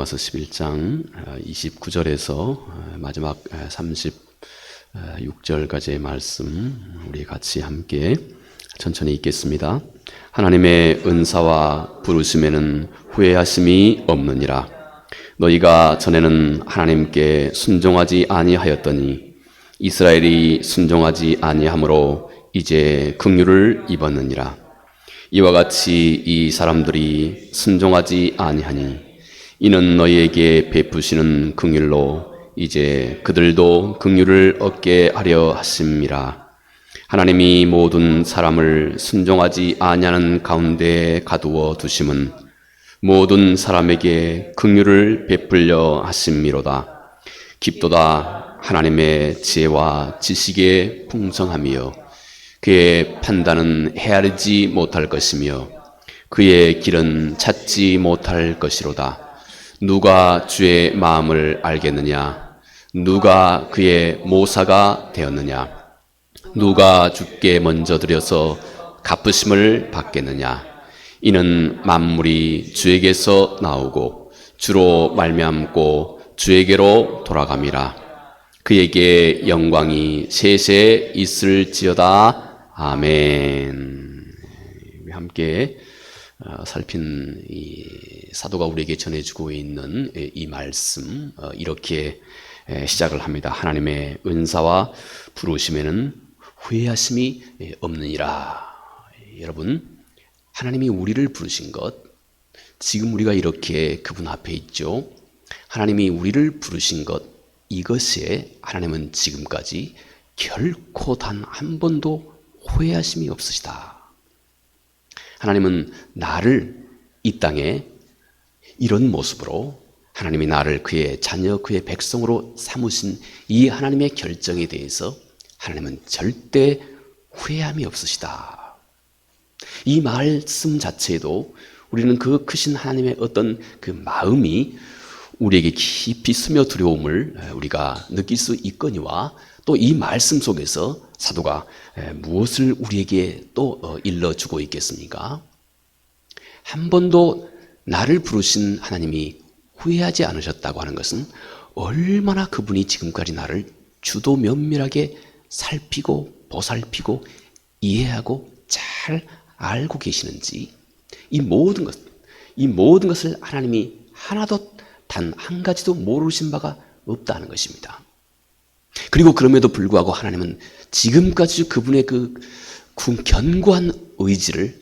로마서 11장 29절에서 마지막 36절까지의 말씀 우리 같이 함께 천천히 읽겠습니다. 하나님의 은사와 부르심에는 후회하심이 없느니라. 너희가 전에는 하나님께 순종하지 아니하였더니 이스라엘이 순종하지 아니하므로 이제 긍휼을 입었느니라. 이와 같이 이 사람들이 순종하지 아니하니 이는 너희에게 베푸시는 긍휼로 이제 그들도 긍휼을 얻게 하려 하심이라. 하나님이 모든 사람을 순종하지 아니하는 가운데 가두어 두심은 모든 사람에게 긍휼을 베풀려 하심이로다. 깊도다 하나님의 지혜와 지식의 풍성함이요 그의 판단은 헤아리지 못할 것이며 그의 길은 찾지 못할 것이로다. 누가 주의 마음을 알겠느냐? 누가 그의 모사가 되었느냐? 누가 주께 먼저 드려서 갚으심을 받겠느냐? 이는 만물이 주에게서 나오고 주로 말미암고 주에게로 돌아감이라. 그에게 영광이 세세 있을지어다. 아멘. 함께 살핀 이 사도가 우리에게 전해주고 있는 이 말씀 이렇게 시작을 합니다. 하나님의 은사와 부르심에는 후회하심이 없느니라. 여러분, 하나님이 우리를 부르신 것, 지금 우리가 이렇게 그분 앞에 있죠. 하나님이 우리를 부르신 것, 이것에 하나님은 지금까지 결코 단 한 번도 후회하심이 없으시다. 하나님은 나를 이 땅에 이런 모습으로 하나님이 나를 그의 자녀, 그의 백성으로 삼으신 이 하나님의 결정에 대해서 하나님은 절대 후회함이 없으시다. 이 말씀 자체에도 우리는 그 크신 하나님의 어떤 그 마음이 우리에게 깊이 스며들어옴을 우리가 느낄 수 있거니와 또 이 말씀 속에서 사도가 무엇을 우리에게 또 일러주고 있겠습니까? 한 번도 나를 부르신 하나님이 후회하지 않으셨다고 하는 것은 얼마나 그분이 지금까지 나를 주도 면밀하게 살피고 보살피고 이해하고 잘 알고 계시는지 이 모든 것을 하나님이 하나도 단 한 가지도 모르신 바가 없다는 것입니다. 그리고 그럼에도 불구하고 하나님은 지금까지 그분의 그 견고한 의지를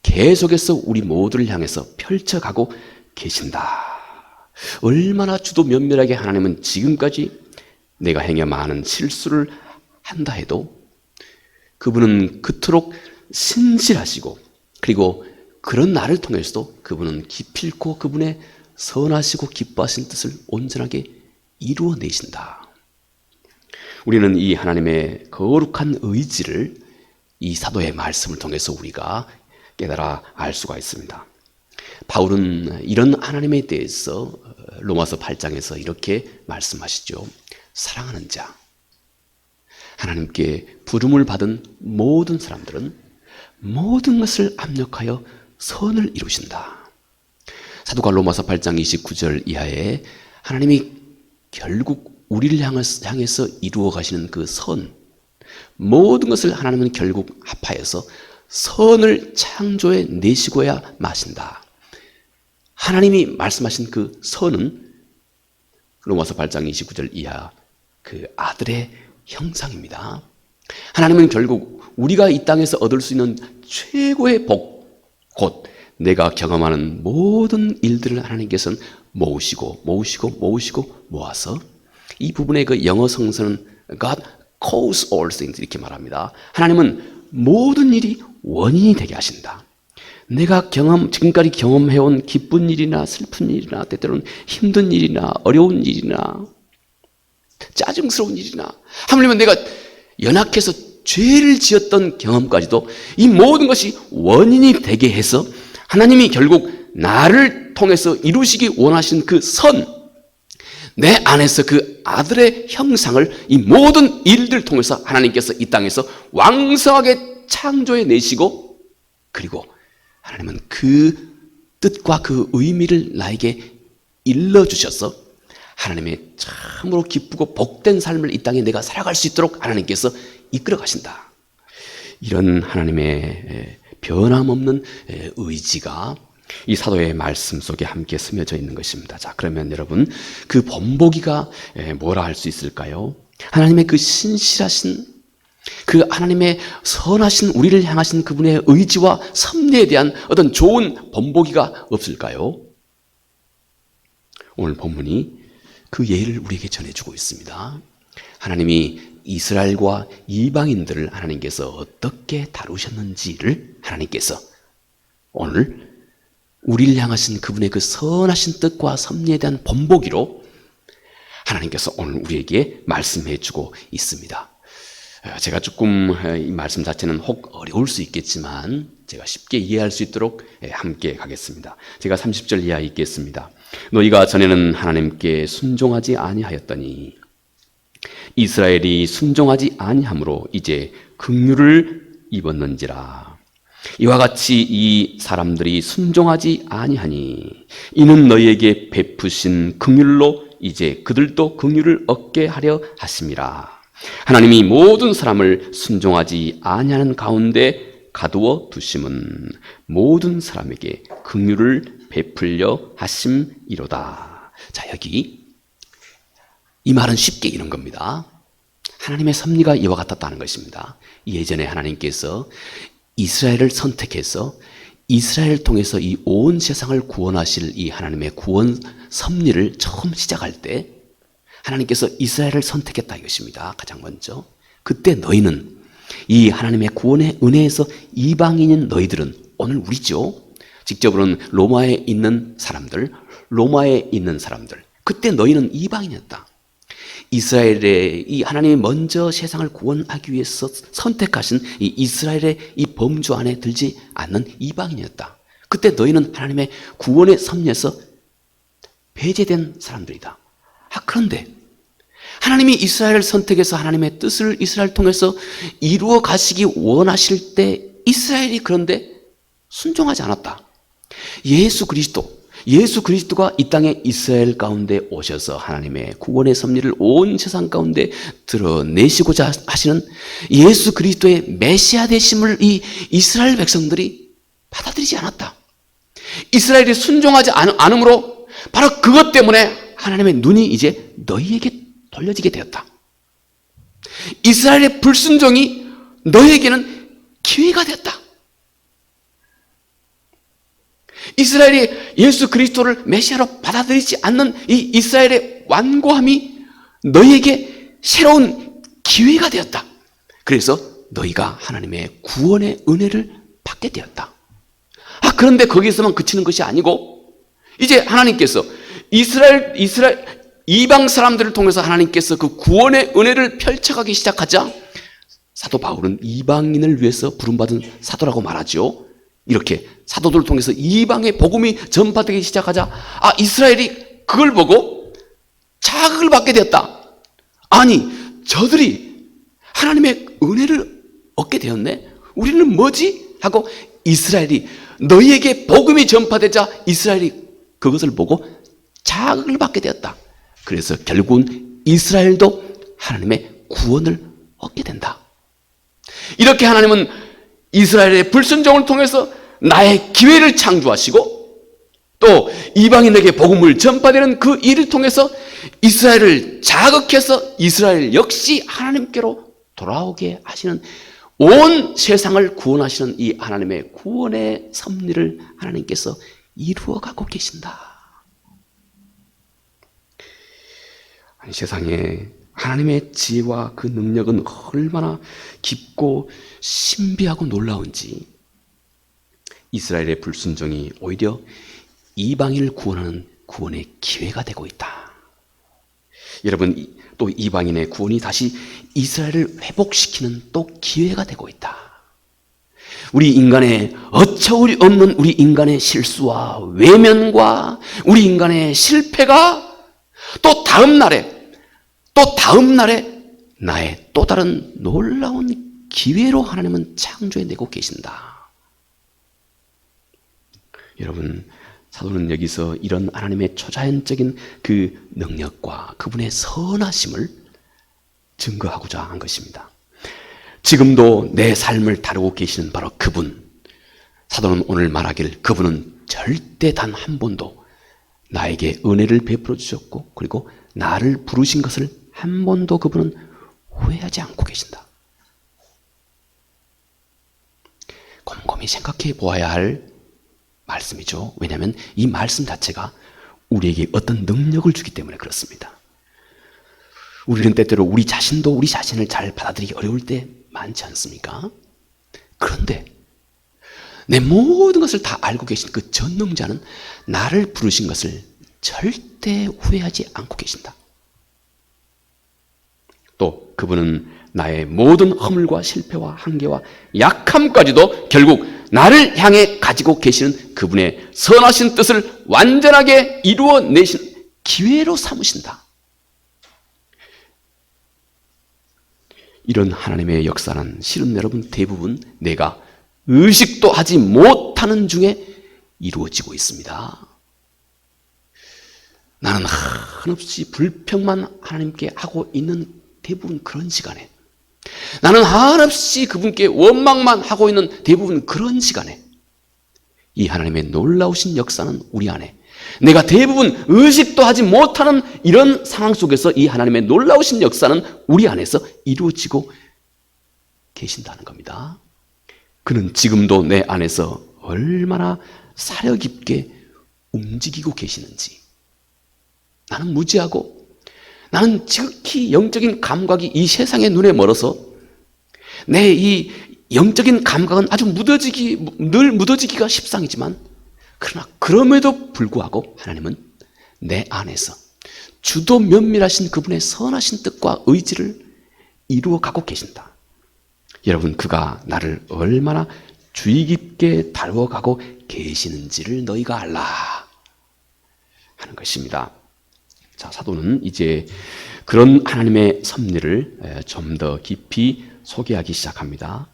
계속해서 우리 모두를 향해서 펼쳐가고 계신다. 얼마나 주도 면밀하게 하나님은 지금까지 내가 행여 많은 실수를 한다 해도 그분은 그토록 신실하시고 그리고 그런 나를 통해서도 그분은 기필코 그분의 선하시고 기뻐하신 뜻을 온전하게 이루어내신다. 우리는 이 하나님의 거룩한 의지를 이 사도의 말씀을 통해서 우리가 깨달아 알 수가 있습니다. 바울은 이런 하나님에 대해서 로마서 8장에서 이렇게 말씀하시죠. 사랑하는 자, 하나님께 부름을 받은 모든 사람들은 모든 것을 압력하여 선을 이루신다. 사도가 로마서 8장 29절 이하에 하나님이 결국 우리를 향해서 이루어 가시는 그 선, 모든 것을 하나님은 결국 합하여서 선을 창조해 내시고야 마신다. 하나님이 말씀하신 그 선은 로마서 8장 29절 이하 그 아들의 형상입니다. 하나님은 결국 우리가 이 땅에서 얻을 수 있는 최고의 복, 곧 내가 경험하는 모든 일들을 하나님께서는 모으시고 모아서 이 부분의 그 영어 성서는 God cause all things 이렇게 말합니다. 하나님은 모든 일이 원인이 되게 하신다. 내가 지금까지 경험해온 기쁜 일이나 슬픈 일이나 때때로는 힘든 일이나 어려운 일이나 짜증스러운 일이나 하물며 내가 연약해서 죄를 지었던 경험까지도 이 모든 것이 원인이 되게 해서 하나님이 결국 나를 통해서 이루시기 원하신 그 선, 내 안에서 그 아들의 형상을 이 모든 일들 통해서 하나님께서 이 땅에서 왕성하게 창조해 내시고 그리고 하나님은 그 뜻과 그 의미를 나에게 일러주셔서 하나님의 참으로 기쁘고 복된 삶을 이 땅에 내가 살아갈 수 있도록 하나님께서 이끌어 가신다. 이런 하나님의 변함없는 의지가 이 사도의 말씀 속에 함께 스며져 있는 것입니다. 자, 그러면 여러분, 그 본보기가 뭐라 할 수 있을까요? 하나님의 그 신실하신, 그 하나님의 선하신 우리를 향하신 그분의 의지와 섭리에 대한 어떤 좋은 본보기가 없을까요? 오늘 본문이 그 예를 우리에게 전해주고 있습니다. 하나님이 이스라엘과 이방인들을 하나님께서 어떻게 다루셨는지를 하나님께서 오늘 우리를 향하신 그분의 그 선하신 뜻과 섭리에 대한 본보기로 하나님께서 오늘 우리에게 말씀해 주고 있습니다. 제가 조금 이 말씀 자체는 혹 어려울 수 있겠지만 제가 쉽게 이해할 수 있도록 함께 가겠습니다. 제가 30절 이하 읽겠습니다. 너희가 전에는 하나님께 순종하지 아니하였더니 이스라엘이 순종하지 아니함으로 이제 긍휼을 입었는지라. 이와 같이 이 사람들이 순종하지 아니하니 이는 너희에게 베푸신 긍휼로 이제 그들도 긍휼을 얻게 하려 하심이라. 하나님이 모든 사람을 순종하지 아니하는 가운데 가두어 두심은 모든 사람에게 긍휼을 베풀려 하심이로다. 자, 여기 이 말은 쉽게 이런 겁니다. 하나님의 섭리가 이와 같았다는 것입니다. 예전에 하나님께서 이스라엘을 선택해서 이스라엘을 통해서 이 온 세상을 구원하실 이 하나님의 구원 섭리를 처음 시작할 때 하나님께서 이스라엘을 선택했다 이것입니다. 가장 먼저. 그때 너희는 이 하나님의 구원의 은혜에서 이방인인 너희들은 오늘 우리죠. 직접으로는 로마에 있는 사람들, 그때 너희는 이방인이었다. 이스라엘의 이 하나님이 먼저 세상을 구원하기 위해서 선택하신 이 이스라엘의 이 범주 안에 들지 않는 이방인이었다. 그때 너희는 하나님의 구원의 섭리에서 배제된 사람들이다. 그런데 하나님이 이스라엘을 선택해서 하나님의 뜻을 이스라엘을 통해서 이루어 가시기 원하실 때 이스라엘이 그런데 순종하지 않았다. 예수 그리스도가 이 땅에 이스라엘 가운데 오셔서 하나님의 구원의 섭리를 온 세상 가운데 드러내시고자 하시는 예수 그리스도의 메시아 되심을 이 이스라엘 백성들이 받아들이지 않았다. 이스라엘이 순종하지 않으므로 바로 그것 때문에 하나님의 눈이 이제 너희에게 돌려지게 되었다. 이스라엘의 불순종이 너희에게는 기회가 되었다. 이스라엘이 예수 그리스도를 메시아로 받아들이지 않는 이 이스라엘의 완고함이 너희에게 새로운 기회가 되었다. 그래서 너희가 하나님의 구원의 은혜를 받게 되었다. 그런데 거기서만 그치는 것이 아니고 이제 하나님께서 이스라엘 이방 사람들을 통해서 하나님께서 그 구원의 은혜를 펼쳐가기 시작하자 사도 바울은 이방인을 위해서 부름받은 사도라고 말하죠. 이렇게 사도들을 통해서 이방의 복음이 전파되기 시작하자 이스라엘이 그걸 보고 자극을 받게 되었다. 아니, 저들이 하나님의 은혜를 얻게 되었네? 우리는 뭐지? 하고 이스라엘이 너희에게 복음이 전파되자 이스라엘이 그것을 보고 자극을 받게 되었다. 그래서 결국은 이스라엘도 하나님의 구원을 얻게 된다. 이렇게 하나님은 이스라엘의 불순종을 통해서 나의 기회를 창조하시고 또 이방인에게 복음을 전파되는 그 일을 통해서 이스라엘을 자극해서 이스라엘 역시 하나님께로 돌아오게 하시는 온 세상을 구원하시는 이 하나님의 구원의 섭리를 하나님께서 이루어가고 계신다. 아니, 세상에 하나님의 지혜와 그 능력은 얼마나 깊고 신비하고 놀라운지 이스라엘의 불순종이 오히려 이방인을 구원하는 구원의 기회가 되고 있다. 여러분, 또 이방인의 구원이 다시 이스라엘을 회복시키는 또 기회가 되고 있다. 우리 인간의 어처구니 없는 우리 인간의 실수와 외면과 우리 인간의 실패가 또 다음 날에 나의 또 다른 놀라운 기회로 하나님은 창조해내고 계신다. 여러분, 사도는 여기서 이런 하나님의 초자연적인 그 능력과 그분의 선하심을 증거하고자 한 것입니다. 지금도 내 삶을 다루고 계시는 바로 그분, 사도는 오늘 말하길 그분은 절대 단 한 번도 나에게 은혜를 베풀어 주셨고, 그리고 나를 부르신 것을 한 번도 그분은 후회하지 않고 계신다. 곰곰이 생각해 보아야 할 말씀이죠. 왜냐하면 이 말씀 자체가 우리에게 어떤 능력을 주기 때문에 그렇습니다. 우리는 때때로 우리 자신도 우리 자신을 잘 받아들이기 어려울 때 많지 않습니까? 그런데 내 모든 것을 다 알고 계신 그 전능자는 나를 부르신 것을 절대 후회하지 않고 계신다. 또 그분은 나의 모든 허물과 실패와 한계와 약함까지도 결국 나를 향해 가지고 계시는 그분의 선하신 뜻을 완전하게 이루어내신 기회로 삼으신다. 이런 하나님의 역사는 실은 여러분 대부분 내가 의식도 하지 못하는 중에 이루어지고 있습니다. 나는 한없이 불평만 하나님께 하고 있는 대부분 그런 시간에, 나는 한없이 그분께 원망만 하고 있는 대부분 그런 시간에 이 하나님의 놀라우신 역사는 우리 안에, 내가 대부분 의식도 하지 못하는 이런 상황 속에서 이 하나님의 놀라우신 역사는 우리 안에서 이루어지고 계신다는 겁니다. 그는 지금도 내 안에서 얼마나 사려 깊게 움직이고 계시는지, 나는 무지하고 나는 지극히 영적인 감각이 이 세상의 눈에 멀어서 내 이 영적인 감각은 아주 늘 묻어지기가 십상이지만, 그러나 그럼에도 불구하고 하나님은 내 안에서 주도 면밀하신 그분의 선하신 뜻과 의지를 이루어가고 계신다. 여러분, 그가 나를 얼마나 주의 깊게 다루어가고 계시는지를 너희가 알라 하는 것입니다. 자, 사도는 이제 그런 하나님의 섭리를 좀 더 깊이 소개하기 시작합니다.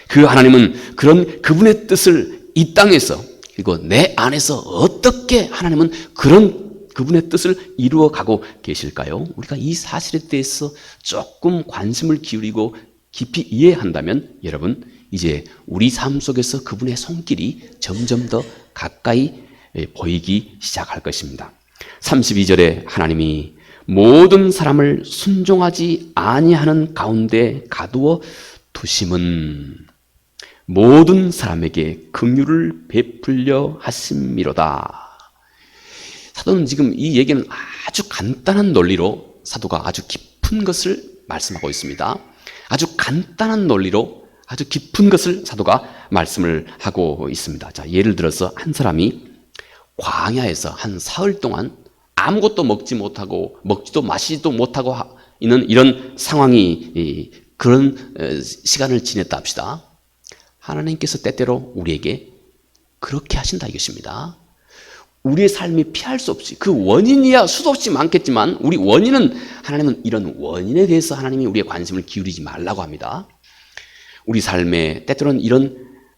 그 하나님은 그런 그분의 뜻을 이 땅에서, 그리고 내 안에서 어떻게 하나님은 그런 그분의 뜻을 이루어가고 계실까요? 우리가 이 사실에 대해서 조금 관심을 기울이고 깊이 이해한다면 여러분, 이제 우리 삶 속에서 그분의 손길이 점점 더 가까이 보이기 시작할 것입니다. 32절에 하나님이 모든 사람을 순종하지 아니하는 가운데 가두어 두심은 모든 사람에게 긍휼을 베풀려 하심이로다. 사도는 지금 이 얘기는 아주 간단한 논리로 사도가 아주 깊은 것을 말씀하고 있습니다. 아주 간단한 논리로 아주 깊은 것을 사도가 말씀을 하고 있습니다. 자, 예를 들어서 한 사람이 광야에서 한 사흘 동안 아무것도 먹지 못하고 먹지도 마시지도 못하고 있는 이런 상황이, 그런 시간을 지냈다 합시다. 하나님께서 때때로 우리에게 그렇게 하신다 이것입니다. 우리의 삶이 피할 수 없이, 그 원인이야 수도 없이 많겠지만 우리 원인은, 하나님은 이런 원인에 대해서 하나님이 우리의 관심을 기울이지 말라고 합니다. 우리 삶에 때때로는 이런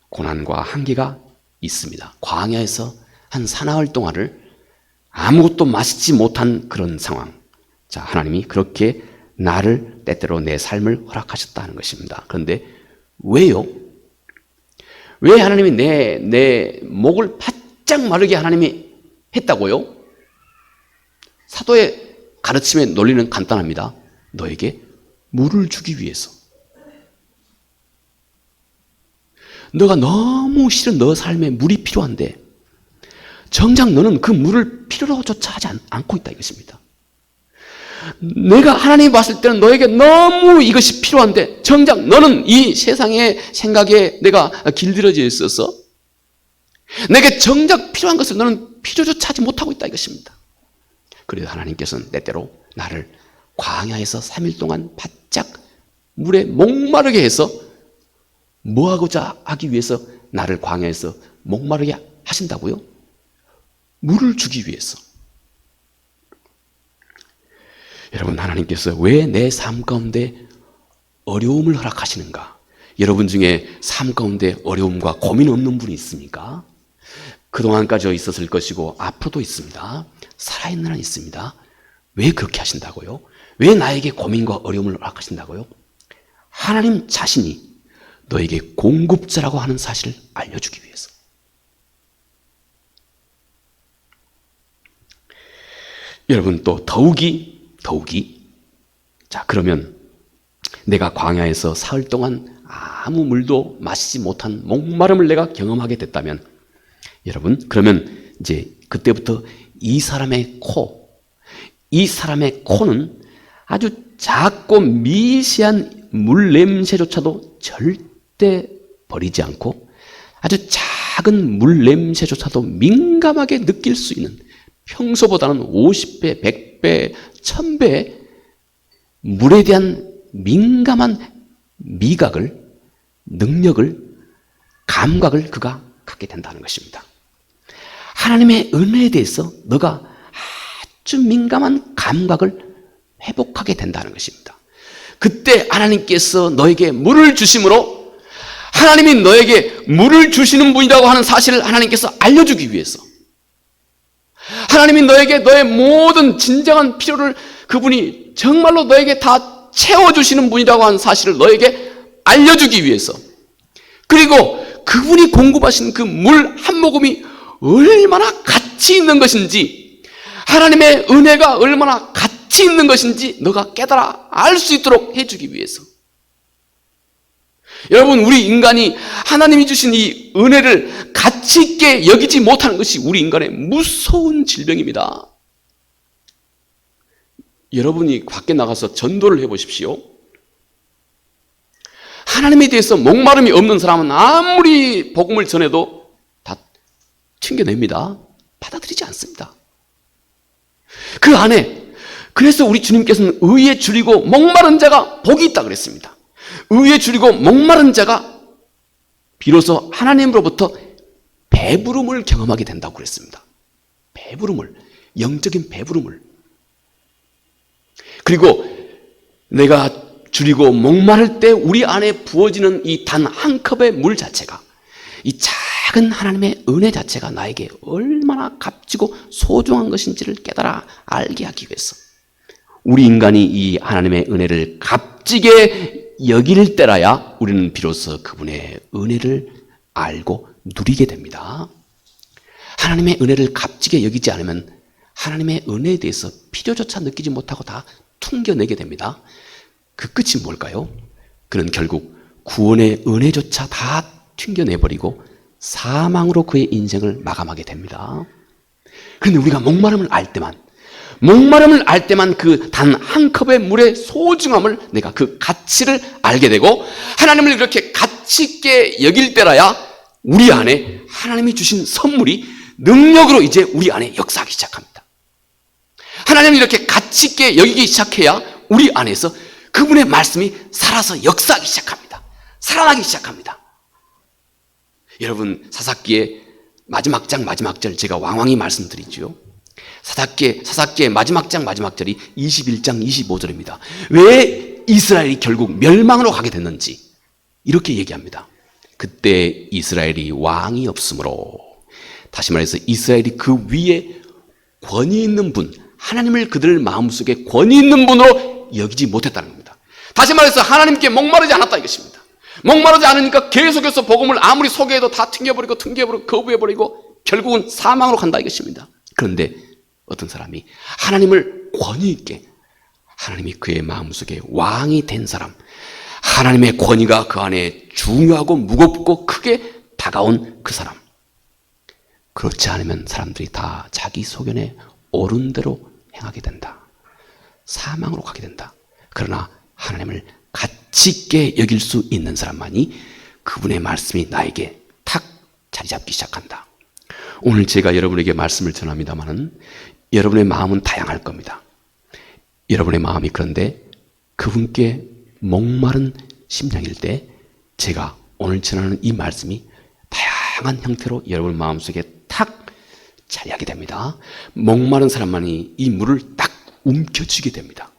고난과 한계가 있습니다. 광야에서 한 사나흘 동안을 아무것도 마시지 못한 그런 상황. 자, 하나님이 그렇게 나를 때때로 내 삶을 허락하셨다는 것입니다. 그런데 왜요? 왜 하나님이 내 목을 바짝 마르게 하나님이 했다고요? 사도의 가르침의 논리는 간단합니다. 너에게 물을 주기 위해서. 너가 너무 싫은 너 삶에 물이 필요한데 정작 너는 그 물을 필요로조차 하지 않고 있다 이것입니다. 내가 하나님이 봤을 때는 너에게 너무 이것이 필요한데 정작 너는 이 세상의 생각에 내가 길들여져 있어서 내게 정작 필요한 것을 너는 필요조차 하지 못하고 있다 이것입니다. 그래서 하나님께서는 때때로 나를 광야에서 3일 동안 바짝 물에 목마르게 해서 뭐하고자 하기 위해서 나를 광야에서 목마르게 하신다고요? 물을 주기 위해서. 여러분, 하나님께서 왜 내 삶 가운데 어려움을 허락하시는가? 여러분 중에 삶 가운데 어려움과 고민 없는 분이 있습니까? 그동안까지 있었을 것이고 앞으로도 있습니다. 살아있는 한 있습니다. 왜 그렇게 하신다고요? 왜 나에게 고민과 어려움을 허락하신다고요? 하나님 자신이 너에게 공급자라고 하는 사실을 알려주기 위해서. 여러분, 또 더욱이 자, 그러면 내가 광야에서 사흘 동안 아무 물도 마시지 못한 목마름을 내가 경험하게 됐다면, 여러분, 그러면 이제 그때부터 이 사람의 코는 아주 작고 미세한 물 냄새조차도 절대 버리지 않고 아주 작은 물 냄새조차도 민감하게 느낄 수 있는, 평소보다는 50배, 100배, 1000배 물에 대한 민감한 미각을, 능력을, 감각을 그가 갖게 된다는 것입니다. 하나님의 은혜에 대해서 너가 아주 민감한 감각을 회복하게 된다는 것입니다. 그때 하나님께서 너에게 물을 주심으로 하나님이 너에게 물을 주시는 분이라고 하는 사실을 하나님께서 알려주기 위해서, 하나님이 너에게 너의 모든 진정한 필요를 그분이 정말로 너에게 다 채워주시는 분이라고 하는 사실을 너에게 알려주기 위해서, 그리고 그분이 공급하신 그 물 한 모금이 얼마나 가치 있는 것인지, 하나님의 은혜가 얼마나 가치 있는 것인지 너가 깨달아 알 수 있도록 해주기 위해서. 여러분, 우리 인간이 하나님이 주신 이 은혜를 가치 있게 여기지 못하는 것이 우리 인간의 무서운 질병입니다. 여러분이 밖에 나가서 전도를 해보십시오. 하나님에 대해서 목마름이 없는 사람은 아무리 복음을 전해도 다 튕겨냅니다. 받아들이지 않습니다. 그 안에, 그래서 우리 주님께서는 의에 줄이고 목마른 자가 복이 있다 그랬습니다. 의에 줄이고 목마른 자가 비로소 하나님으로부터 배부름을 경험하게 된다고 그랬습니다. 배부름을, 영적인 배부름을. 그리고 내가 줄이고 목마를 때 우리 안에 부어지는 이 단 한 컵의 물 자체가, 이 작은 하나님의 은혜 자체가 나에게 얼마나 값지고 소중한 것인지를 깨달아 알게 하기 위해서, 우리 인간이 이 하나님의 은혜를 값지게 여길 때라야 우리는 비로소 그분의 은혜를 알고 누리게 됩니다. 하나님의 은혜를 값지게 여기지 않으면 하나님의 은혜에 대해서 필요조차 느끼지 못하고 다 퉁겨내게 됩니다. 그 끝이 뭘까요? 그는 결국 구원의 은혜조차 다 튕겨내버리고 사망으로 그의 인생을 마감하게 됩니다. 그런데 우리가 목마름을 알 때만 그 단 한 컵의 물의 소중함을, 내가 그 가치를 알게 되고 하나님을 이렇게 가치 있게 여길 때라야 우리 안에 하나님이 주신 선물이 능력으로 이제 우리 안에 역사하기 시작합니다. 하나님을 이렇게 가치 있게 여기기 시작해야 우리 안에서 그분의 말씀이 살아서 역사하기 시작합니다. 살아나기 시작합니다. 여러분, 사사기의 마지막 장 마지막 절 제가 왕왕히 말씀드리죠. 사사기의 마지막 장 마지막 절이 21장 25절입니다. 왜 이스라엘이 결국 멸망으로 가게 됐는지 이렇게 얘기합니다. 그때 이스라엘이 왕이 없으므로, 다시 말해서 이스라엘이 그 위에 권위 있는 분, 하나님을 그들 마음속에 권위 있는 분으로 여기지 못했다는 겁니다. 다시 말해서 하나님께 목마르지 않았다 이것입니다. 목마르지 않으니까 계속해서 복음을 아무리 소개해도 다 튕겨버리고 거부해버리고 결국은 사망으로 간다 이것입니다. 그런데 어떤 사람이 하나님을 권위 있게, 하나님이 그의 마음속에 왕이 된 사람, 하나님의 권위가 그 안에 중요하고 무겁고 크게 다가온 그 사람, 그렇지 않으면 사람들이 다 자기 소견에 옳은 대로 행하게 된다. 사망으로 가게 된다. 그러나 하나님을 가치 있게 여길 수 있는 사람만이 그분의 말씀이 나에게 탁 자리 잡기 시작한다. 오늘 제가 여러분에게 말씀을 전합니다마는 여러분의 마음은 다양할 겁니다. 여러분의 마음이 그런데 그분께 목마른 심령일 때 제가 오늘 전하는 이 말씀이 다양한 형태로 여러분 마음속에 탁 자리하게 됩니다. 목마른 사람만이 이 물을 딱 움켜쥐게 됩니다.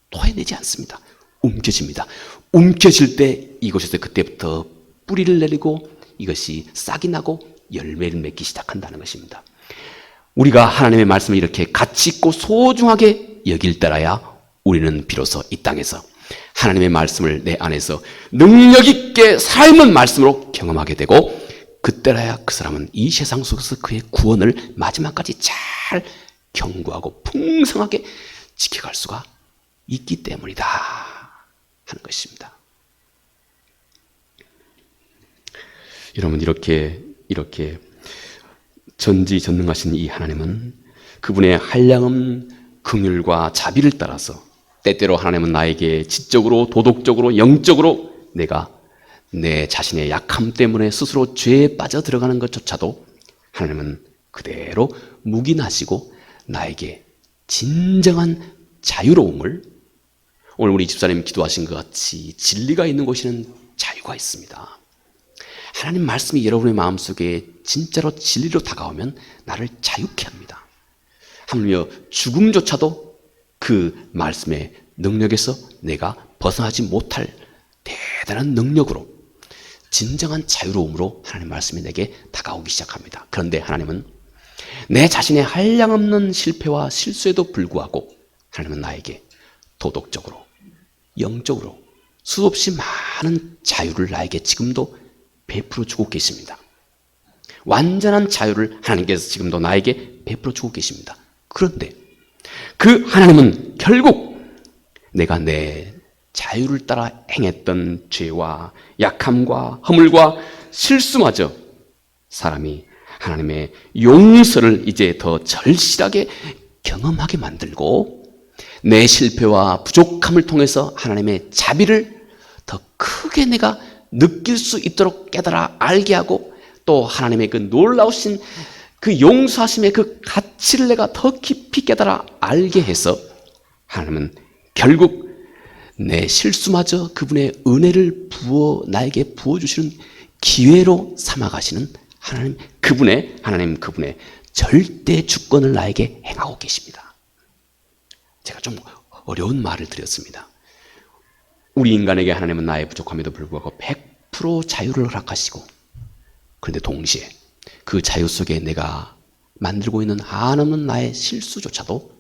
토해내지 않습니다. 움켜집니다. 움켜질 때 이곳에서 그때부터 뿌리를 내리고 이것이 싹이 나고 열매를 맺기 시작한다는 것입니다. 우리가 하나님의 말씀을 이렇게 가치 있고 소중하게 여길 때라야 우리는 비로소 이 땅에서 하나님의 말씀을 내 안에서 능력 있게 살아있는 말씀으로 경험하게 되고, 그때라야 그 사람은 이 세상 속에서 그의 구원을 마지막까지 잘 견고하고 풍성하게 지켜갈 수가 있기 때문이다 하는 것입니다. 여러분, 이렇게 전지전능하신 이 하나님은 그분의 한량없는 긍휼과 자비를 따라서 때때로 하나님은 나에게 지적으로, 도덕적으로, 영적으로 내가 내 자신의 약함 때문에 스스로 죄에 빠져 들어가는 것조차도 하나님은 그대로 묵인하시고 나에게 진정한 자유로움을, 오늘 우리 집사님 기도하신 것 같이 진리가 있는 곳에는 자유가 있습니다. 하나님 말씀이 여러분의 마음속에 진짜로 진리로 다가오면 나를 자유케 합니다. 하물며 죽음조차도 그 말씀의 능력에서 내가 벗어나지 못할 대단한 능력으로, 진정한 자유로움으로 하나님 말씀이 내게 다가오기 시작합니다. 그런데 하나님은 내 자신의 한량없는 실패와 실수에도 불구하고 하나님은 나에게 도덕적으로, 영적으로 수없이 많은 자유를 나에게 지금도 베풀어 주고 계십니다. 완전한 자유를 하나님께서 지금도 나에게 베풀어 주고 계십니다. 그런데 그 하나님은 결국 내가 내 자유를 따라 행했던 죄와 약함과 허물과 실수마저 사람이 하나님의 용서를 이제 더 절실하게 경험하게 만들고, 내 실패와 부족함을 통해서 하나님의 자비를 더 크게 내가 느낄 수 있도록 깨달아 알게 하고, 또 하나님의 그 놀라우신 그 용서하심의 그 가치를 내가 더 깊이 깨달아 알게 해서 하나님은 결국 내 실수마저 그분의 은혜를 나에게 부어주시는 기회로 삼아가시는 하나님 그분의 절대 주권을 나에게 행하고 계십니다. 제가 좀 어려운 말을 드렸습니다. 우리 인간에게 하나님은 나의 부족함에도 불구하고 100% 자유를 허락하시고, 그런데 동시에 그 자유 속에 내가 만들고 있는 한없는 나의 실수조차도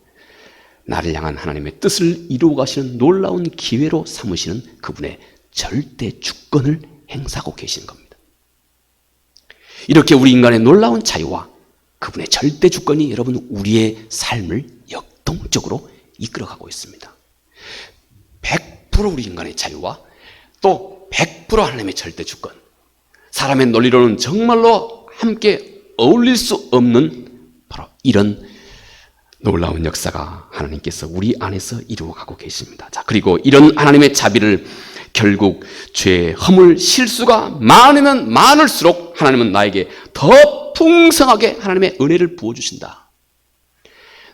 나를 향한 하나님의 뜻을 이루어 가시는 놀라운 기회로 삼으시는 그분의 절대 주권을 행사하고 계시는 겁니다. 이렇게 우리 인간의 놀라운 자유와 그분의 절대 주권이 여러분 우리의 삶을 역동적으로 이끌어가고 있습니다. 100% 우리 인간의 자유와 또 100% 하나님의 절대 주권, 사람의 논리로는 정말로 함께 어울릴 수 없는 바로 이런 놀라운 역사가 하나님께서 우리 안에서 이루어가고 계십니다. 자, 그리고 이런 하나님의 자비를 결국 죄, 허물, 실수가 많으면 많을수록 하나님은 나에게 더 풍성하게 하나님의 은혜를 부어주신다.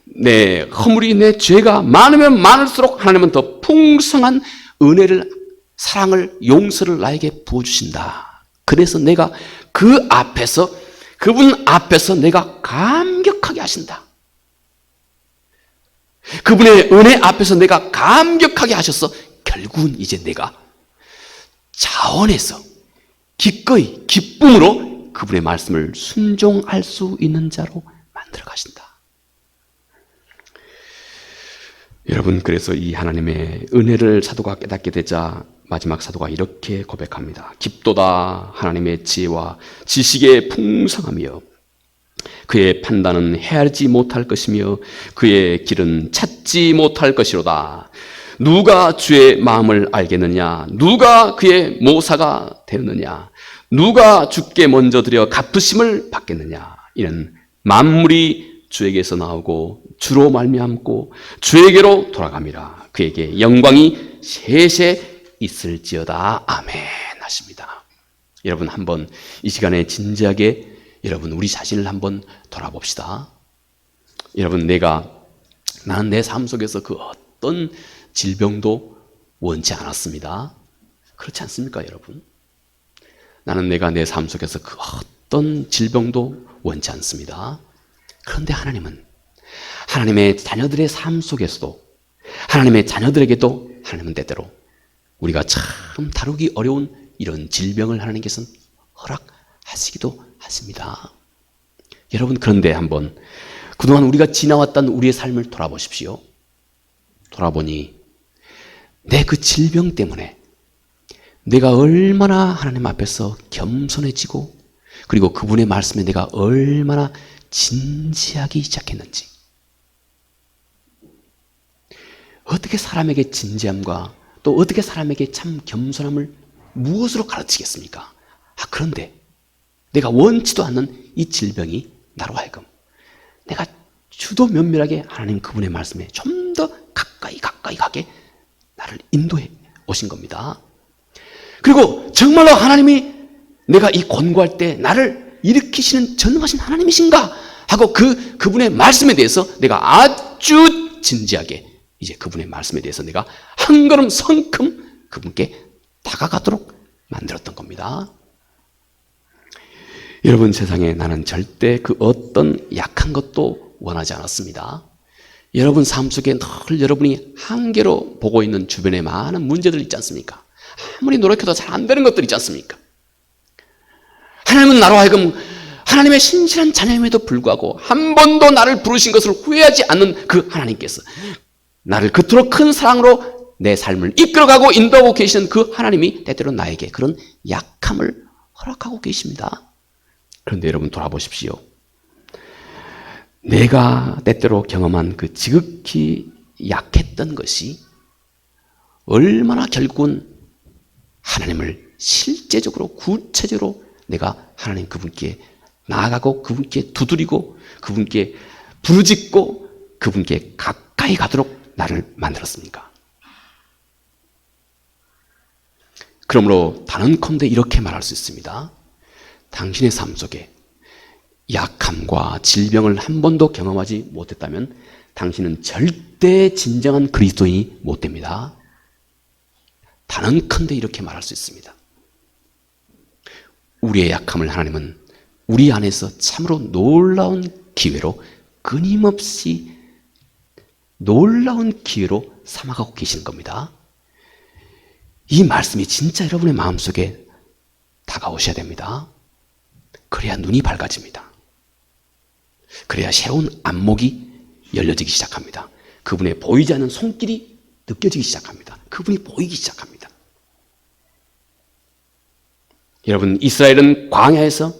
내 허물이, 내 죄가 많으면 많을수록 하나님은 더 풍성한 은혜를, 사랑을, 용서를 나에게 부어주신다. 그래서 내가 그분 앞에서 내가 감격하게 하신다. 그분의 은혜 앞에서 내가 감격하게 하셔서 결국은 이제 내가 자원해서 기꺼이 기쁨으로 그분의 말씀을 순종할 수 있는 자로 만들어 가신다. 여러분, 그래서 이 하나님의 은혜를 사도가 깨닫게 되자 마지막 사도가 이렇게 고백합니다. 깊도다 하나님의 지혜와 지식의 풍성하며 그의 판단은 헤아리지 못할 것이며 그의 길은 찾지 못할 것이로다. 누가 주의 마음을 알겠느냐? 누가 그의 모사가 되었느냐? 누가 주께 먼저 드려 갚으심을 받겠느냐? 이는 만물이 주에게서 나오고 주로 말미암고 주에게로 돌아갑니다. 그에게 영광이 세세 있을지어다. 아멘 하십니다. 여러분, 한번 이 시간에 진지하게 여러분 우리 자신을 한번 돌아봅시다. 여러분, 나는 내 삶 속에서 그 어떤 질병도 원치 않았습니다. 그렇지 않습니까, 여러분? 나는 내가 내 삶 속에서 그 어떤 질병도 원치 않습니다. 그런데 하나님은 하나님의 자녀들의 삶 속에서도, 하나님의 자녀들에게도 하나님은 때때로 우리가 참 다루기 어려운 이런 질병을 하나님께서는 허락하시기도 하십니다. 하십니다. 여러분, 그런데 한번 그동안 우리가 지나왔던 우리의 삶을 돌아보십시오. 돌아보니 내 그 질병 때문에 내가 얼마나 하나님 앞에서 겸손해지고, 그리고 그분의 말씀에 내가 얼마나 진지하기 시작했는지, 어떻게 사람에게 진지함과 또 어떻게 사람에게 참 겸손함을 무엇으로 가르치겠습니까? 그런데 내가 원치도 않는 이 질병이 나로 하여금 내가 주도 면밀하게 하나님 그분의 말씀에 좀 더 가까이 가게 나를 인도해 오신 겁니다. 그리고 정말로 하나님이 내가 이 권고할 때 나를 일으키시는 전능하신 하나님이신가 하고 그분의 말씀에 대해서 내가 아주 진지하게 이제 그분의 말씀에 대해서 내가 한 걸음 성큼 그분께 다가가도록 만들었던 겁니다. 여러분, 세상에 나는 절대 그 어떤 약한 것도 원하지 않았습니다. 여러분 삶 속에 늘 여러분이 한계로 보고 있는 주변에 많은 문제들 있지 않습니까? 아무리 노력해도 잘 안 되는 것들 있지 않습니까? 하나님은 나로 하여금 하나님의 신실한 자녀임에도 불구하고 한 번도 나를 부르신 것을 후회하지 않는 그 하나님께서 나를 그토록 큰 사랑으로 내 삶을 이끌어가고 인도하고 계시는 그 하나님이 때때로 나에게 그런 약함을 허락하고 계십니다. 그런데 여러분, 돌아보십시오. 내가 때때로 경험한 그 지극히 약했던 것이 얼마나 결국은 하나님을 실제적으로 구체적으로 내가 하나님 그분께 나아가고 그분께 두드리고 그분께 부르짖고 그분께 가까이 가도록 나를 만들었습니까? 그러므로 단언컨대 이렇게 말할 수 있습니다. 당신의 삶 속에 약함과 질병을 한 번도 경험하지 못했다면 당신은 절대 진정한 그리스도인이 못 됩니다. 단언컨대 이렇게 말할 수 있습니다. 우리의 약함을 하나님은 우리 안에서 참으로 놀라운 기회로, 끊임없이 놀라운 기회로 삼아가고 계시는 겁니다. 이 말씀이 진짜 여러분의 마음속에 다가오셔야 됩니다. 그래야 눈이 밝아집니다. 그래야 새로운 안목이 열려지기 시작합니다. 그분의 보이지 않는 손길이 느껴지기 시작합니다. 그분이 보이기 시작합니다. 여러분, 이스라엘은 광야에서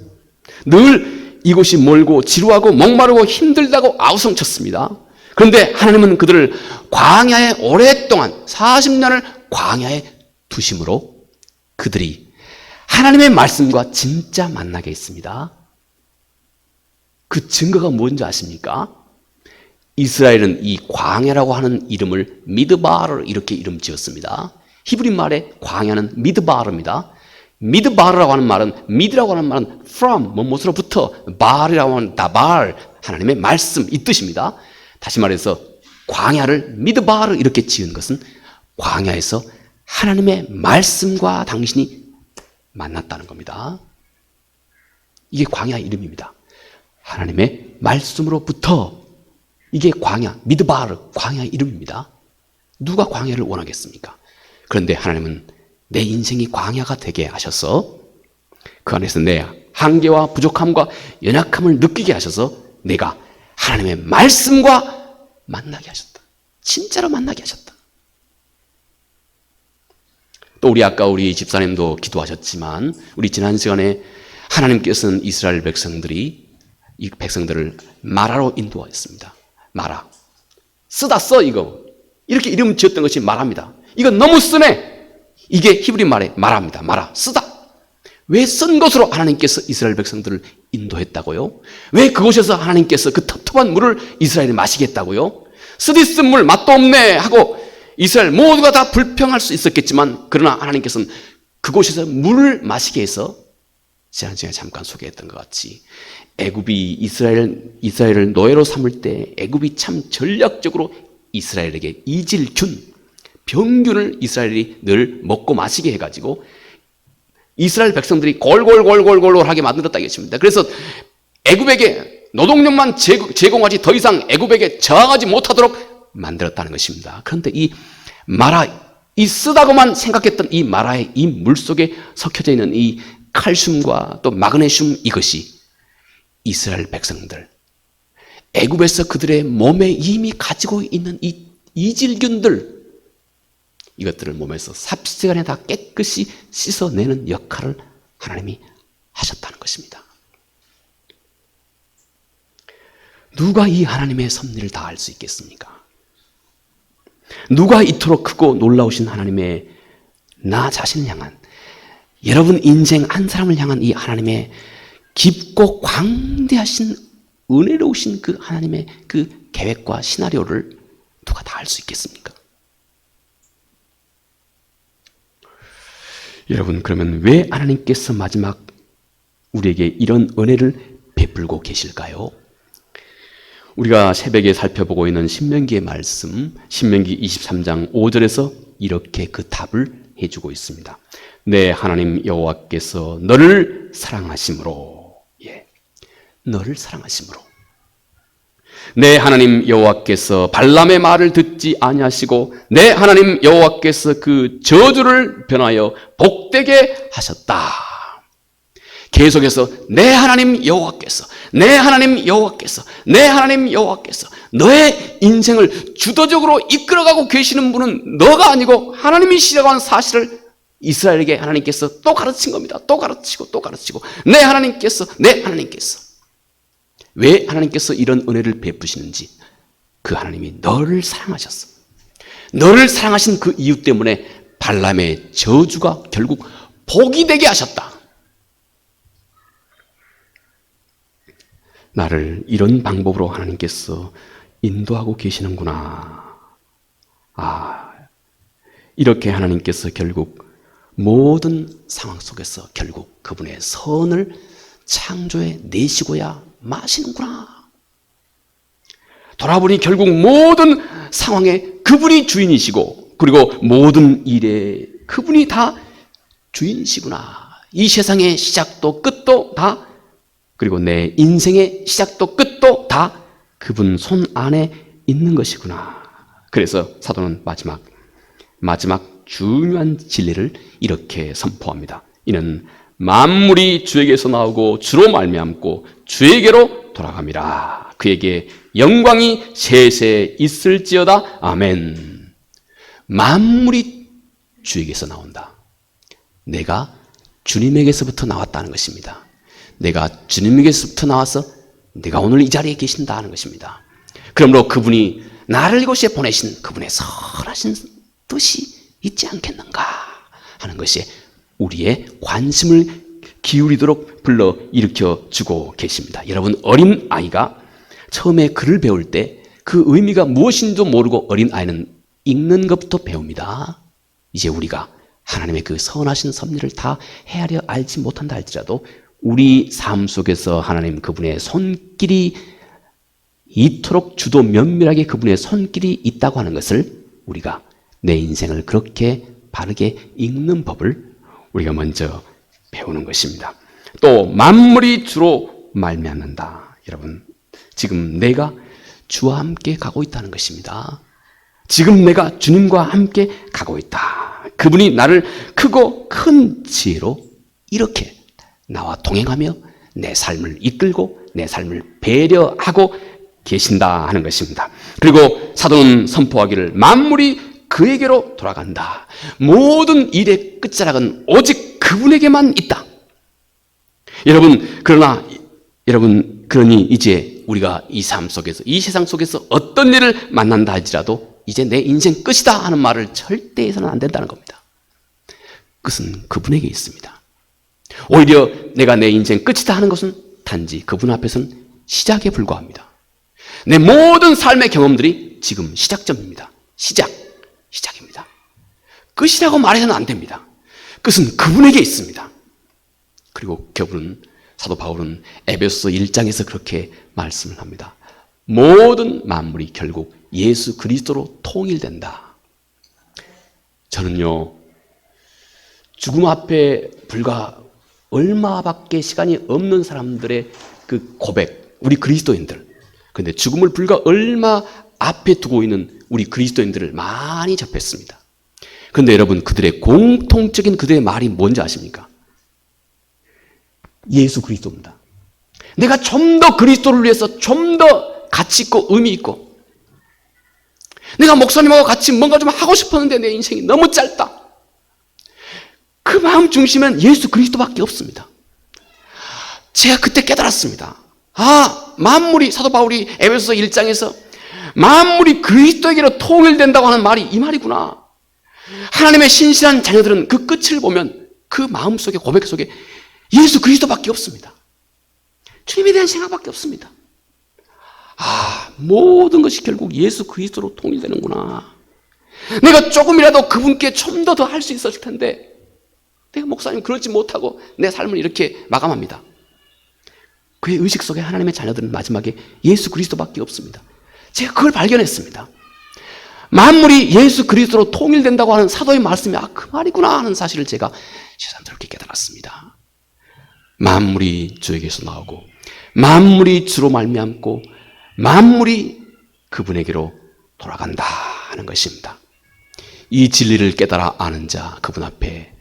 늘 이곳이 멀고 지루하고 목마르고 힘들다고 아우성쳤습니다. 그런데 하나님은 그들을 광야에 오랫동안 40년을 광야에 두심으로 그들이 하나님의 말씀과 진짜 만나게 했습니다. 그 증거가 뭔지 아십니까? 이스라엘은 이 광야라고 하는 이름을 미드바르 이렇게 이름 지었습니다. 히브리 말에 광야는 미드바르입니다. 미드바르라고 하는 말은, 미드라고 하는 말은 from, 뭐뭐로부터, 발이라고 하는 다발, 하나님의 말씀, 이 뜻입니다. 다시 말해서 광야를 미드바르 이렇게 지은 것은 광야에서 하나님의 말씀과 당신이 만났다는 겁니다. 이게 광야 이름입니다. 하나님의 말씀으로부터, 이게 광야, 미드바르, 광야 이름입니다. 누가 광야를 원하겠습니까? 그런데 하나님은 내 인생이 광야가 되게 하셔서 그 안에서 내 한계와 부족함과 연약함을 느끼게 하셔서 내가 하나님의 말씀과 만나게 하셨다. 진짜로 만나게 하셨다. 또 우리 집사님도 기도하셨지만 우리 지난 시간에 하나님께서는 이스라엘 백성들이 이 백성들을 마라로 인도하였습니다. 마라. 쓰다 써 이거. 이렇게 이름 지었던 것이 마라입니다. 이거 너무 쓰네. 이게 히브리 말의 마라입니다. 마라. 쓰다. 왜 쓴 것으로 하나님께서 이스라엘 백성들을 인도했다고요? 왜 그곳에서 하나님께서 그 텁텁한 물을 이스라엘이 마시겠다고요? 쓰디쓴 물 맛도 없네 하고 이스라엘 모두가 다 불평할 수 있었겠지만 그러나 하나님께서는 그곳에서 물을 마시게 해서 지난 시간에 잠깐 소개했던 것 같이 애굽이 이스라엘을 노예로 삼을 때 애굽이 참 전략적으로 이스라엘에게 이질균, 병균을 이스라엘이 늘 먹고 마시게 해가지고 이스라엘 백성들이 골골골골골하게 만들었다 이것입니다. 그래서 애굽에게 노동력만 제공하지 더 이상 애굽에게 저항하지 못하도록 만들었다는 것입니다. 그런데 이 마라, 이 쓰다고만 생각했던 이 마라의 이 물 속에 섞여져 있는 이 칼슘과 또 마그네슘 이것이 이스라엘 백성들, 애굽에서 그들의 몸에 이미 가지고 있는 이 이질균들, 이것들을 몸에서 삽시간에 다 깨끗이 씻어내는 역할을 하나님이 하셨다는 것입니다. 누가 이 하나님의 섭리를 다 알 수 있겠습니까? 누가 이토록 크고 놀라우신 하나님의 나 자신을 향한, 여러분 인생 한 사람을 향한 이 하나님의 깊고 광대하신 은혜로우신 그 하나님의 그 계획과 시나리오를 누가 다 알 수 있겠습니까? 여러분, 그러면 왜 하나님께서 마지막 우리에게 이런 은혜를 베풀고 계실까요? 우리가 새벽에 살펴보고 있는 신명기의 말씀, 신명기 23장 5절에서 이렇게 그 답을 해주고 있습니다. 내 하나님 여호와께서 너를 사랑하심으로, 너를 사랑하심으로, 내 하나님 여호와께서 발람의 말을 듣지 아니하시고 내 하나님 여호와께서 그 저주를 변하여 복되게 하셨다. 계속해서 내 하나님 여호와께서, 내 하나님 여호와께서, 내 하나님 여호와께서 너의 인생을 주도적으로 이끌어가고 계시는 분은 너가 아니고 하나님이시라고 하는 사실을 이스라엘에게 하나님께서 또 가르친 겁니다. 또 가르치고 또 가르치고, 내 하나님께서, 내 하나님께서. 왜 하나님께서 이런 은혜를 베푸시는지, 그 하나님이 너를 사랑하셨어. 너를 사랑하신 그 이유 때문에 발람의 저주가 결국 복이 되게 하셨다. 나를 이런 방법으로 하나님께서 인도하고 계시는구나. 이렇게 하나님께서 결국 모든 상황 속에서 결국 그분의 선을 창조해 내시고야 마시는구나. 돌아보니 결국 모든 상황에 그분이 주인이시고, 그리고 모든 일에 그분이 다 주인이시구나. 이 세상의 시작도 끝도 다, 그리고 내 인생의 시작도 끝도 다 그분 손 안에 있는 것이구나. 그래서 사도는 마지막 중요한 진리를 이렇게 선포합니다. 이는 만물이 주에게서 나오고 주로 말미암고 주에게로 돌아갑니다. 그에게 영광이 세세 있을지어다. 아멘. 만물이 주에게서 나온다. 내가 주님에게서부터 나왔다는 것입니다. 내가 주님에게서부터 나와서 내가 오늘 이 자리에 계신다 하는 것입니다. 그러므로 그분이 나를 이곳에 보내신 그분의 선하신 뜻이 있지 않겠는가 하는 것이 우리의 관심을 기울이도록 불러 일으켜 주고 계십니다. 여러분, 어린 아이가 처음에 글을 배울 때 그 의미가 무엇인지도 모르고 어린 아이는 읽는 것부터 배웁니다. 이제 우리가 하나님의 그 선하신 섭리를 다 헤아려 알지 못한다 할지라도 우리 삶 속에서 하나님 그분의 손길이 이토록 주도 면밀하게 그분의 손길이 있다고 하는 것을 우리가 내 인생을 그렇게 바르게 읽는 법을 우리가 먼저 배우는 것입니다. 또 만물이 주로 말미암는다. 여러분, 지금 내가 주와 함께 가고 있다는 것입니다. 지금 내가 주님과 함께 가고 있다. 그분이 나를 크고 큰 지혜로 이렇게 나와 동행하며 내 삶을 이끌고 내 삶을 배려하고 계신다 하는 것입니다. 그리고 사도는 선포하기를 만물이 그에게로 돌아간다. 모든 일의 끝자락은 오직 그분에게만 있다. 그러니 이제 우리가 이 삶 속에서, 이 세상 속에서 어떤 일을 만난다 할지라도 이제 내 인생 끝이다 하는 말을 절대 해서는 안 된다는 겁니다. 끝은 그분에게 있습니다. 오히려 내가 내 인생 끝이다 하는 것은 단지 그분 앞에서는 시작에 불과합니다. 내 모든 삶의 경험들이 지금 시작점입니다. 시작입니다. 끝이라고 말해서는 안 됩니다. 끝은 그분에게 있습니다. 그리고 사도 바울은 에베소서 1장에서 그렇게 말씀을 합니다. 모든 만물이 결국 예수 그리스도로 통일된다. 저는요, 죽음 앞에 불과 얼마밖에 시간이 없는 사람들의 그 고백, 우리 그리스도인들, 그런데 죽음을 불과 얼마 앞에 두고 있는 우리 그리스도인들을 많이 접했습니다. 그런데 여러분, 그들의 공통적인 그들의 말이 뭔지 아십니까? 예수 그리스도입니다. 내가 좀 더 그리스도를 위해서 좀 더 가치 있고 의미 있고, 내가 목사님하고 같이 뭔가 좀 하고 싶었는데 내 인생이 너무 짧다. 그 마음 중심은 예수 그리스도밖에 없습니다. 제가 그때 깨달았습니다. 만물이, 사도 바울이 에베소서 1장에서 만물이 그리스도에게로 통일된다고 하는 말이 이 말이구나. 하나님의 신실한 자녀들은 그 끝을 보면 그 마음속에, 고백 속에 예수 그리스도밖에 없습니다. 주님에 대한 생각밖에 없습니다. 모든 것이 결국 예수 그리스도로 통일되는구나. 내가 조금이라도 그분께 좀 더 할 수 있었을 텐데 내가 목사님 그러지 못하고 내 삶을 이렇게 마감합니다. 그의 의식 속에 하나님의 자녀들은 마지막에 예수 그리스도밖에 없습니다. 제가 그걸 발견했습니다. 만물이 예수 그리스도로 통일된다고 하는 사도의 말씀이 그 말이구나 하는 사실을 제가 새삼스럽게 깨달았습니다. 만물이 주에게서 나오고 만물이 주로 말미암고 만물이 그분에게로 돌아간다 하는 것입니다. 이 진리를 깨달아 아는 자, 그분 앞에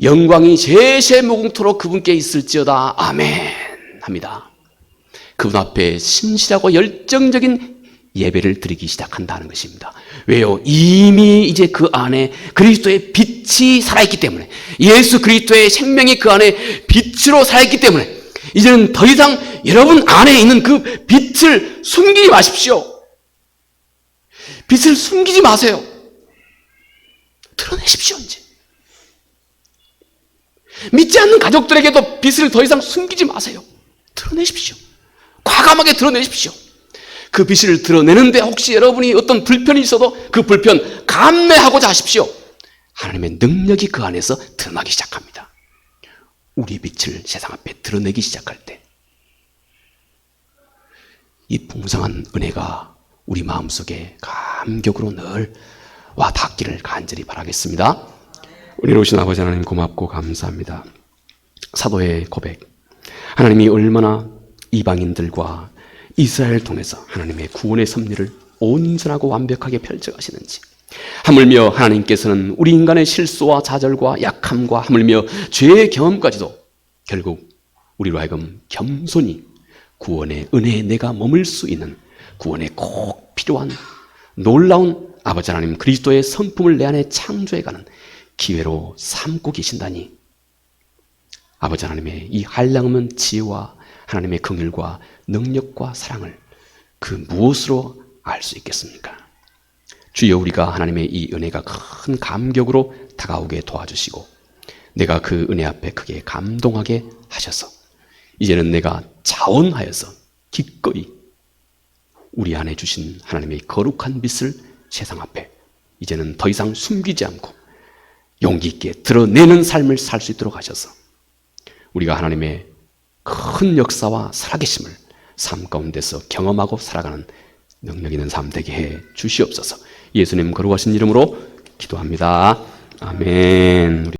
영광이 세세 무궁토록 그분께 있을지어다. 아멘 합니다. 그분 앞에 신실하고 열정적인 예배를 드리기 시작한다는 것입니다. 왜요? 이미 이제 그 안에 그리스도의 빛이 살아있기 때문에, 예수 그리스도의 생명이 그 안에 빛으로 살아있기 때문에 이제는 더 이상 여러분 안에 있는 그 빛을 숨기지 마십시오. 빛을 숨기지 마세요. 드러내십시오. 이제 믿지 않는 가족들에게도 빛을 더 이상 숨기지 마세요. 드러내십시오. 과감하게 드러내십시오. 그 빛을 드러내는데 혹시 여러분이 어떤 불편이 있어도 그 불편 감내하고자 하십시오. 하나님의 능력이 그 안에서 드러나기 시작합니다. 우리 빛을 세상 앞에 드러내기 시작할 때 이 풍성한 은혜가 우리 마음속에 감격으로 늘 와 닿기를 간절히 바라겠습니다. 은혜로우신 아버지 하나님 고맙고 감사합니다. 사도의 고백, 하나님이 얼마나 이방인들과 이스라엘을 통해서 하나님의 구원의 섭리를 온전하고 완벽하게 펼쳐가시는지, 하물며 하나님께서는 우리 인간의 실수와 좌절과 약함과 하물며 죄의 경험까지도 결국 우리로 하여금 겸손히 구원의 은혜에 내가 머물 수 있는, 구원에 꼭 필요한 놀라운 아버지 하나님 그리스도의 성품을 내 안에 창조해가는 기회로 삼고 계신다니, 아버지 하나님의 이 한량없는 지혜와 하나님의 긍휼과 능력과 사랑을 그 무엇으로 알 수 있겠습니까? 주여, 우리가 하나님의 이 은혜가 큰 감격으로 다가오게 도와주시고 내가 그 은혜 앞에 크게 감동하게 하셔서 이제는 내가 자원하여서 기꺼이 우리 안에 주신 하나님의 거룩한 빛을 세상 앞에 이제는 더 이상 숨기지 않고 용기 있게 드러내는 삶을 살 수 있도록 하셔서 우리가 하나님의 큰 역사와 살아계심을 삶 가운데서 경험하고 살아가는 능력 있는 삶 되게 해 주시옵소서. 예수님 거룩하신 이름으로 기도합니다. 아멘.